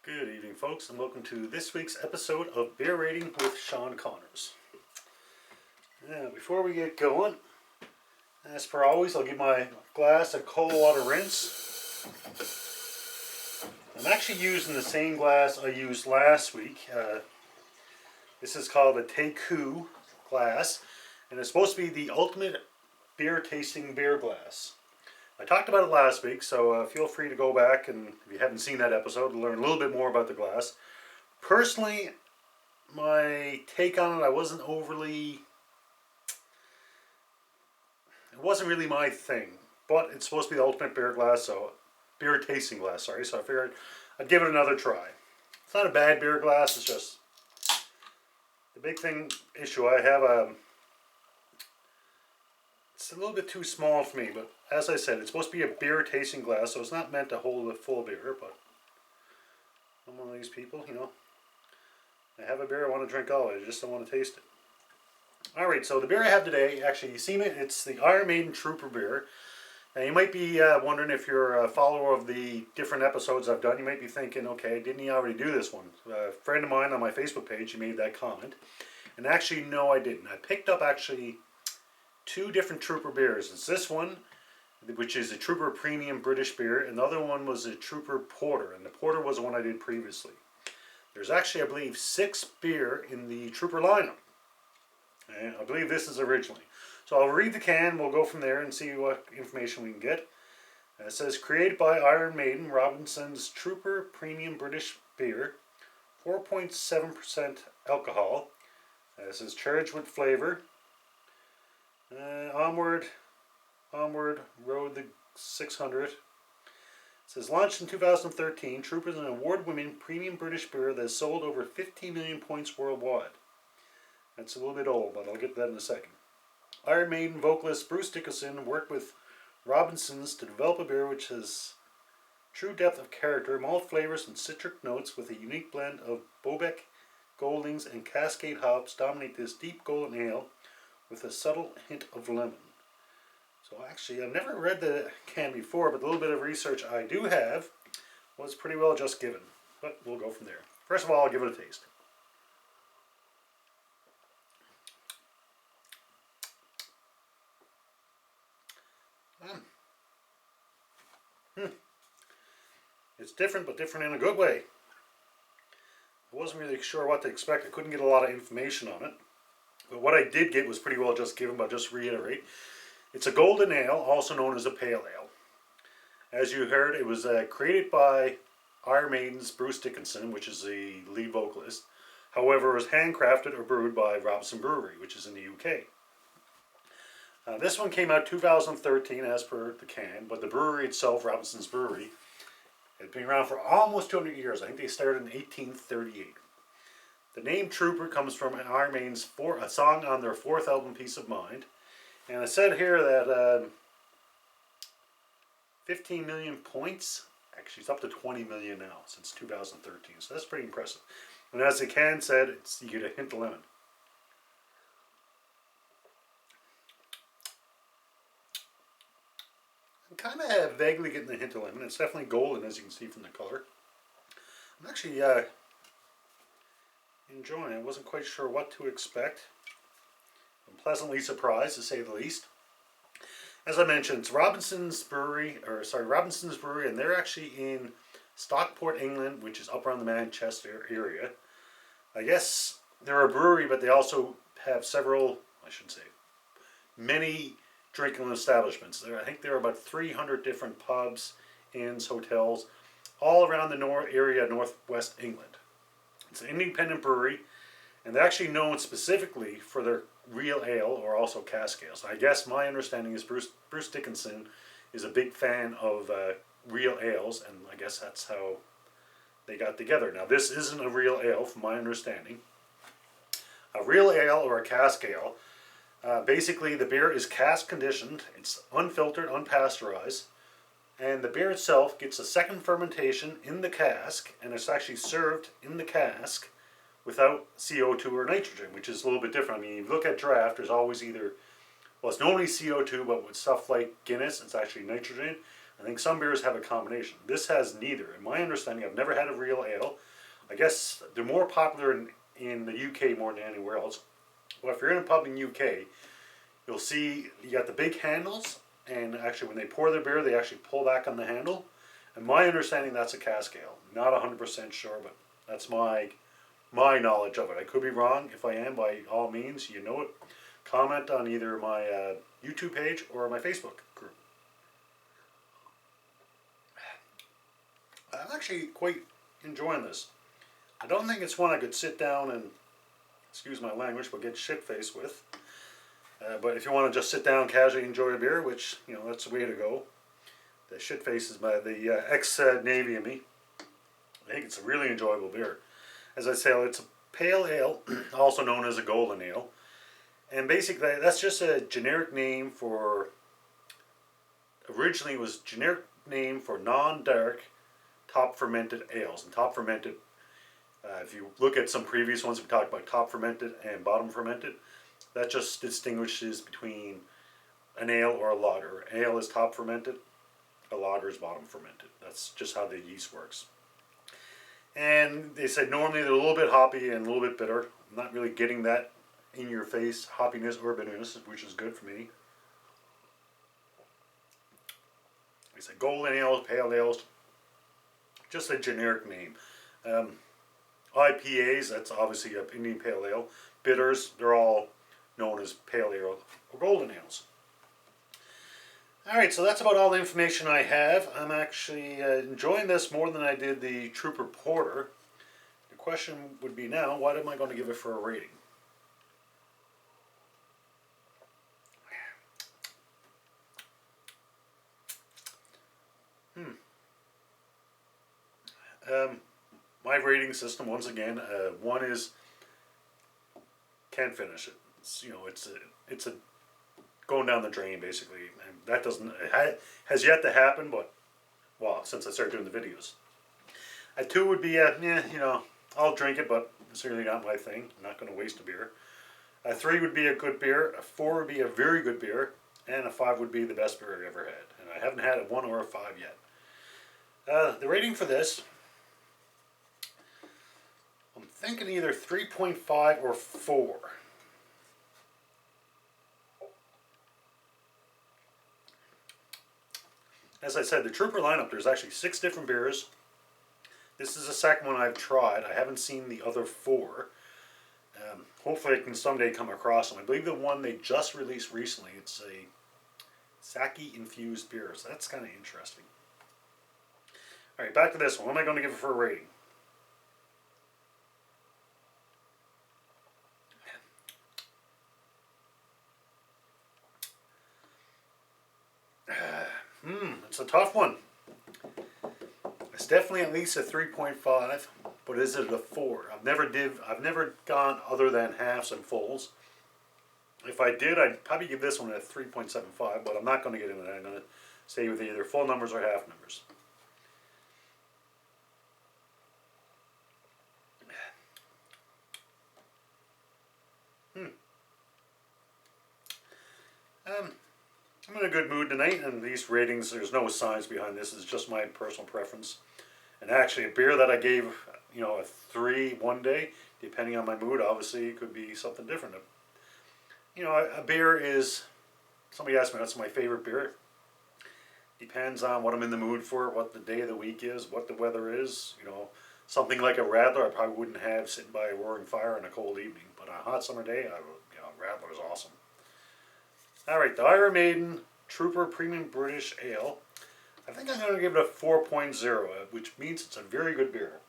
Good evening, folks, and welcome to this week's episode of Beer Rating with Sean Connors. Now, before we get going, as per always, I'll give my glass a cold water rinse. I'm actually using the same glass I used last week. This is called a Teku glass, and it's supposed to be the ultimate beer tasting beer glass. I talked about it last week, so feel free to go back and, if you haven't seen that episode, to learn a little bit more about the glass. Personally, my take on it, it wasn't really my thing. But it's supposed to be the ultimate beer tasting glass, so I figured I'd give it another try. It's not a bad beer glass, it's just the big issue I have. It's a little bit too small for me, but as I said, it's supposed to be a beer tasting glass, so it's not meant to hold a full beer, but I'm one of these people, I have a beer, I want to drink all of it, I just don't want to taste it. Alright, so the beer I have today, actually, you've seen it, it's the Iron Maiden Trooper beer. Now, you might be wondering, if you're a follower of the different episodes I've done, you might be thinking, okay, didn't he already do this one? A friend of mine on my Facebook page, he made that comment. And actually, no, I didn't. I picked up, actually, two different Trooper beers. It's this one, which is a Trooper Premium British beer, and the other one was a Trooper Porter, and the Porter was the one I did previously. There's actually, I believe, 6 beer in the Trooper lineup, and I believe this is originally. So I'll read the can, we'll go from there and see what information we can get. It says, created by Iron Maiden, Robinson's Trooper Premium British beer, 4.7% alcohol. This is charged with flavor. Onward, Road the 600. It says, launched in 2013, Trooper is an award-winning premium British beer that has sold over 50 million points worldwide. That's a little bit old, but I'll get to that in a second. Iron Maiden vocalist Bruce Dickinson worked with Robinsons to develop a beer which has true depth of character, malt flavors, and citric notes, with a unique blend of Bobec, Goldings, and Cascade hops dominate this deep golden ale with a subtle hint of lemon. So actually, I've never read the can before, but the little bit of research I do have was pretty well just given. But we'll go from there. First of all, I'll give it a taste. It's different, but different in a good way. I wasn't really sure what to expect. I couldn't get a lot of information on it. But what I did get was pretty well just given, but just reiterate. It's a golden ale, also known as a pale ale. As you heard, it was created by Iron Maiden's Bruce Dickinson, which is the lead vocalist. However, it was handcrafted or brewed by Robinson Brewery, which is in the UK. This one came out 2013 as per the can, but the brewery itself, Robinson's Brewery, had been around for almost 200 years. I think they started in 1838. The name Trooper comes from Iron Maiden's a song on their 4th album, Peace of Mind. And it said here that 15 million points. Actually, it's up to 20 million now since 2013. So that's pretty impressive. And as the can said, you get a hint of lemon. I'm kind of vaguely getting the hint of lemon. It's definitely golden, as you can see from the color. I'm actually enjoying it. I wasn't quite sure what to expect. I'm pleasantly surprised, to say the least. As I mentioned, it's Robinson's Brewery, and they're actually in Stockport, England, which is up around the Manchester area. I guess they're a brewery, but they also have many drinking establishments. I think there are about 300 different pubs, inns, hotels, all around the northwest England. It's an independent brewery, and they're actually known specifically for their real ale, or also cask ales. I guess my understanding is Bruce Dickinson is a big fan of real ales, and I guess that's how they got together. Now, this isn't a real ale, from my understanding. A real ale, or a cask ale, basically the beer is cask conditioned, it's unfiltered, unpasteurized, and the beer itself gets a second fermentation in the cask, and it's actually served in the cask without CO2 or nitrogen, which is a little bit different. I mean, if you look at draft, there's always it's normally CO2, but with stuff like Guinness, it's actually nitrogen, I think some beers have a combination. This has neither. In my understanding, I've never had a real ale. I guess they're more popular in the UK more than anywhere else. Well, if you're in a pub in UK, you'll see you got the big handles, and actually when they pour their beer, they actually pull back on the handle. And my understanding, that's a cask ale. Not 100% sure, but that's my knowledge of it. I could be wrong. If I am, by all means, you know it. Comment on either my YouTube page or my Facebook group. I'm actually quite enjoying this. I don't think it's one I could sit down and, excuse my language, but get shit-faced with. But if you want to just sit down, casually enjoy a beer, which, you know, that's the way to go. The shit-face is by the ex-Navy in me. I think it's a really enjoyable beer. As I say, it's a pale ale, also known as a golden ale. And basically, that's just a generic name for, originally it was generic name for non-dark top fermented ales. And top fermented, if you look at some previous ones, we talked about top fermented and bottom fermented. That just distinguishes between an ale or a lager. An ale is top fermented, a lager is bottom fermented. That's just how the yeast works. And they said normally they're a little bit hoppy and a little bit bitter. I'm not really getting that in your face hoppiness or bitterness, which is good for me. They said golden ales, pale ales, just a generic name. IPAs, that's obviously an Indian pale ale. Bitters, they're all known as pale ale or golden ales. Alright, so that's about all the information I have. I'm actually enjoying this more than I did the Trooper Porter. The question would be now, what am I going to give it for a rating? My rating system, once again, one is can't finish it. It's, you know, it's a going down the drain basically, and that doesn't has yet to happen. But well, since I started doing the videos, a 2 would be you know, I'll drink it, but it's really not my thing. I'm not going to waste a beer. A 3 would be a good beer. A 4 would be a very good beer, and a 5 would be the best beer I've ever had. And I haven't had a 1 or a 5 yet. The rating for this, I'm thinking either 3.5 or 4. As I said, the Trooper lineup, there's actually 6 different beers. This is the second one I've tried. I haven't seen the other 4. Hopefully I can someday come across them. I believe the one they just released recently, it's a sake infused beer, so that's kind of interesting. Alright, back to this one. What am I going to give it for a rating? It's a tough one. It's definitely at least a 3.5, but is it a 4? I've never gone other than halves and fulls. If I did, I'd probably give this one a 3.75, but I'm not going to get into that. I'm going to stay with either full numbers or half numbers. I'm in a good mood tonight, and these ratings, there's no science behind this. It's just my personal preference. And actually, a beer that I gave, you know, a 3 one day, depending on my mood, obviously it could be something different. You know, a beer is, somebody asked me what's my favorite beer. Depends on what I'm in the mood for, what the day of the week is, what the weather is. You know, something like a Radler I probably wouldn't have sitting by a roaring fire on a cold evening. But on a hot summer day, Radler is awesome. Alright, the Iron Maiden Trooper Premium British Ale. I think I'm going to give it a 4.0, which means it's a very good beer.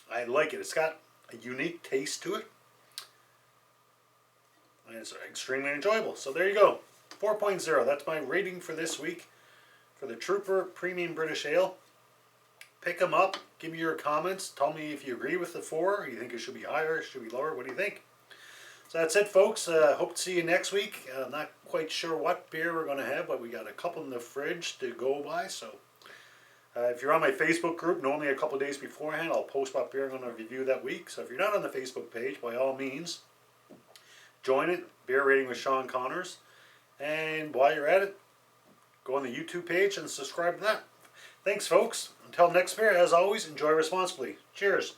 I like it. It's got a unique taste to it. And it's extremely enjoyable. So there you go. 4.0. That's my rating for this week for the Trooper Premium British Ale. Pick them up. Give me your comments. Tell me if you agree with the 4. Or you think it should be higher, should be lower. What do you think? So that's it, folks. Hope to see you next week. Not quite sure what beer we're going to have, but we got a couple in the fridge to go by. So if you're on my Facebook group, normally a couple days beforehand, I'll post what beer I'm going to review that week. So if you're not on the Facebook page, by all means, join it. Beer Rating with Sean Connors. And while you're at it, go on the YouTube page and subscribe to that. Thanks, folks. Until next beer, as always, enjoy responsibly. Cheers.